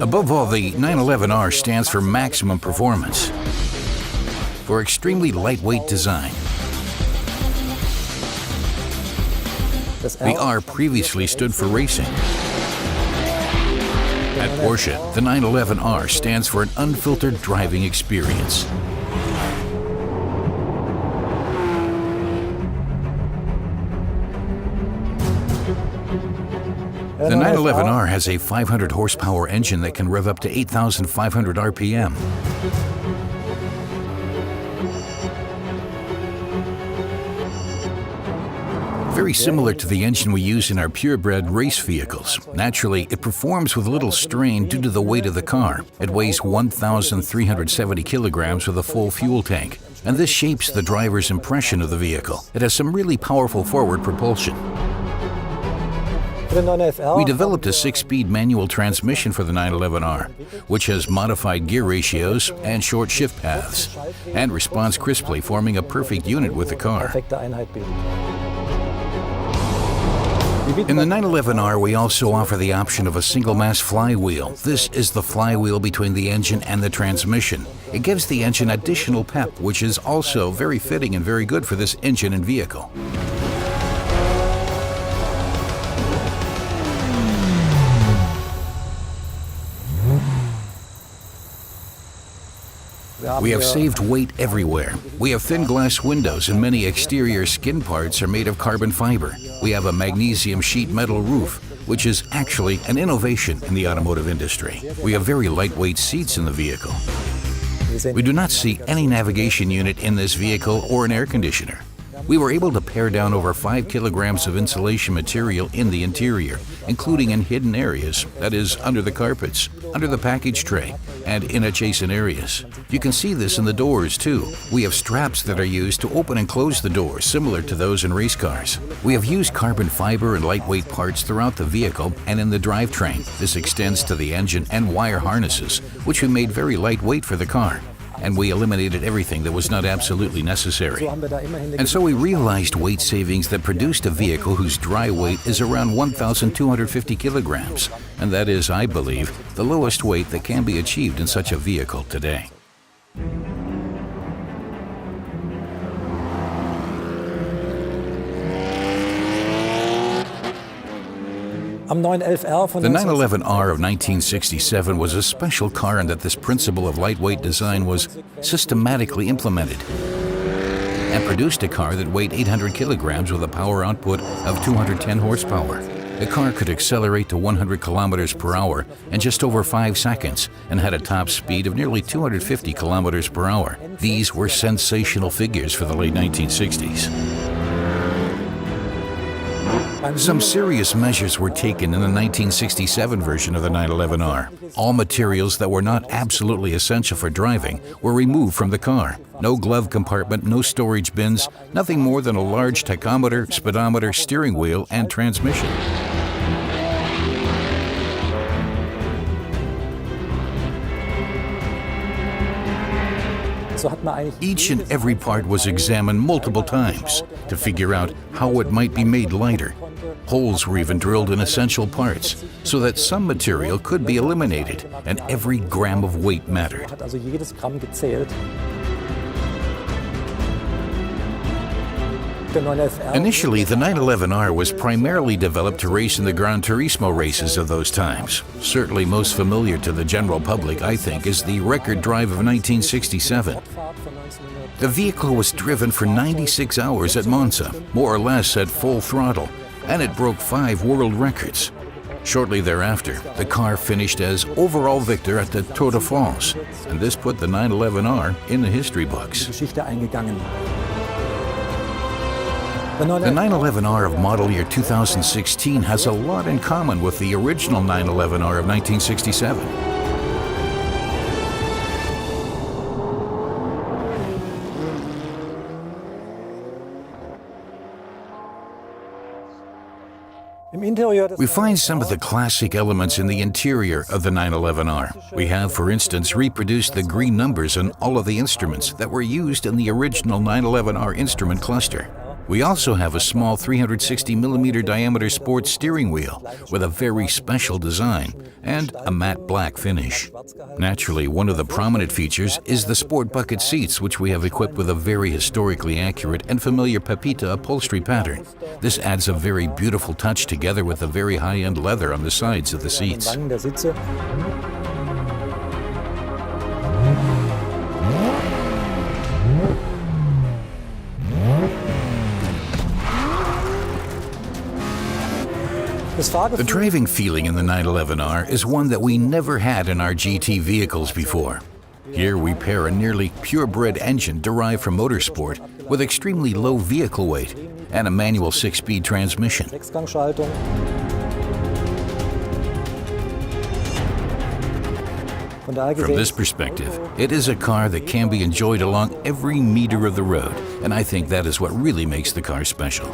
Above all, the 911R stands for maximum performance, for extremely lightweight design. The R previously stood for racing. At Porsche, the 911R stands for an unfiltered driving experience. The 911R has a 500 horsepower engine that can rev up to 8,500 RPM. Very similar to the engine we use in our purebred race vehicles. Naturally, it performs with little strain due to the weight of the car. It weighs 1,370 kilograms with a full fuel tank, and this shapes the driver's impression of the vehicle. It has some really powerful forward propulsion. We developed a 6-speed manual transmission for the 911R, which has modified gear ratios and short shift paths, and responds crisply, forming a perfect unit with the car. In the 911R, we also offer the option of a single-mass flywheel. This is the flywheel between the engine and the transmission. It gives the engine additional pep, which is also very fitting and very good for this engine and vehicle. We have saved weight everywhere. We have thin glass windows and many exterior skin parts are made of carbon fiber. We have a magnesium sheet metal roof, which is actually an innovation in the automotive industry. We have very lightweight seats in the vehicle. We do not see any navigation unit in this vehicle or an air conditioner. We were able to pare down over 5 kilograms of insulation material in the interior, including in hidden areas, that is, under the carpets, under the package tray, and in adjacent areas. You can see this in the doors, too. We have straps that are used to open and close the doors, similar to those in race cars. We have used carbon fiber and lightweight parts throughout the vehicle and in the drivetrain. This extends to the engine and wire harnesses, which we made very lightweight for the car. And we eliminated everything that was not absolutely necessary. And so we realized weight savings that produced a vehicle whose dry weight is around 1,250 kilograms. And that is, I believe, the lowest weight that can be achieved in such a vehicle today. The 911R of 1967 was a special car in that this principle of lightweight design was systematically implemented and produced a car that weighed 800 kilograms with a power output of 210 horsepower. The car could accelerate to 100 kilometers per hour in just over 5 seconds and had a top speed of nearly 250 kilometers per hour. These were sensational figures for the late 1960s. Some serious measures were taken in the 1967 version of the 911R. All materials that were not absolutely essential for driving were removed from the car. No glove compartment, no storage bins, nothing more than a large tachometer, speedometer, steering wheel, and transmission. Each and every part was examined multiple times to figure out how it might be made lighter. Holes were even drilled in essential parts so that some material could be eliminated and every gram of weight mattered. Initially, the 911R was primarily developed to race in the Gran Turismo races of those times. Certainly most familiar to the general public, I think, is the record drive of 1967. The vehicle was driven for 96 hours at Monza, more or less at full throttle, and it broke 5 world records. Shortly thereafter, the car finished as overall victor at the Tour de France, and this put the 911R in the history books. The 911R of model year 2016 has a lot in common with the original 911R of 1967. We find some of the classic elements in the interior of the 911R. We have, for instance, reproduced the green numbers on all of the instruments that were used in the original 911R instrument cluster. We also have a small 360mm diameter sports steering wheel with a very special design and a matte black finish. Naturally, one of the prominent features is the sport bucket seats, which we have equipped with a very historically accurate and familiar Pepita upholstery pattern. This adds a very beautiful touch together with the very high-end leather on the sides of the seats. The driving feeling in the 911R is one that we never had in our GT vehicles before. Here we pair a nearly purebred engine derived from motorsport with extremely low vehicle weight and a manual 6-speed transmission. From this perspective, it is a car that can be enjoyed along every meter of the road, and I think that is what really makes the car special.